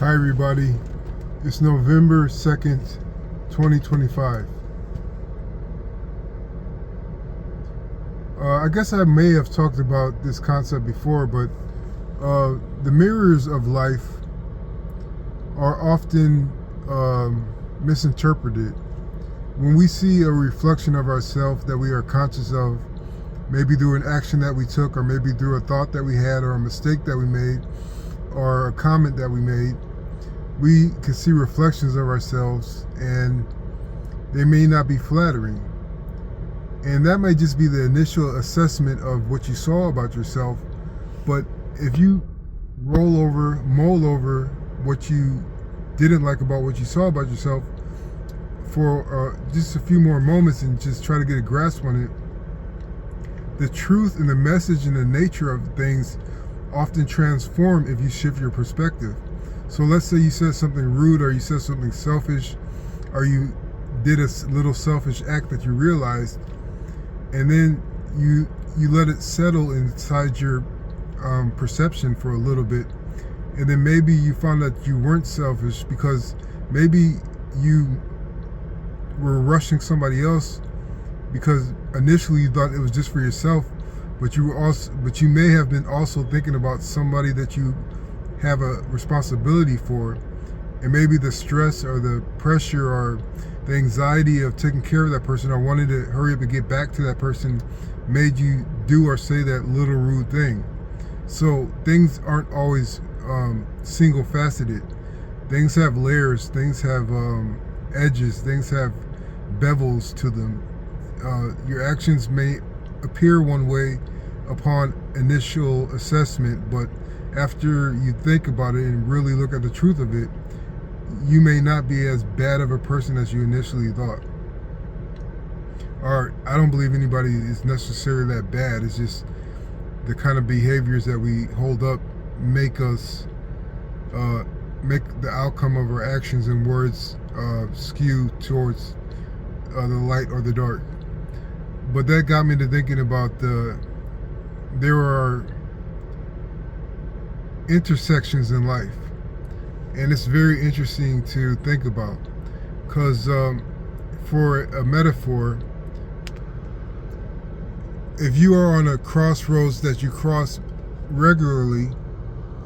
Hi everybody, it's November 2nd, 2025. I guess I may have talked about this concept before, but the mirrors of life are often misinterpreted. When we see a reflection of ourselves that we are conscious of, maybe through an action that we took, or maybe through a thought that we had, or a mistake that we made, or a comment that we made, we can see reflections of ourselves and they may not be flattering. And that may just be the initial assessment of what you saw about yourself. But if you mull over what you didn't like about what you saw about yourself for just a few more moments and just try to get a grasp on it, the truth and the message and the nature of things often transform if you shift your perspective. So let's say you said something rude, or you said something selfish, or you did a little selfish act that you realized, and then you let it settle inside your perception for a little bit, and then maybe you found that you weren't selfish because maybe you were rushing somebody else because initially you thought it was just for yourself, but you may have been also thinking about somebody that you have a responsibility for, and maybe the stress or the pressure or the anxiety of taking care of that person or wanting to hurry up and get back to that person made you do or say that little rude thing. So things aren't always single faceted. Things have layers, things have edges, things have bevels to them. Your actions may appear one way upon initial assessment, but after you think about it and really look at the truth of it, you may not be as bad of a person as you initially thought. Or I don't believe anybody is necessarily that bad. It's just the kind of behaviors that we hold up make us make the outcome of our actions and words skew towards the light or the dark. But that got me to thinking about there are intersections in life, and it's very interesting to think about, because for a metaphor, if you are on a crossroads that you cross regularly,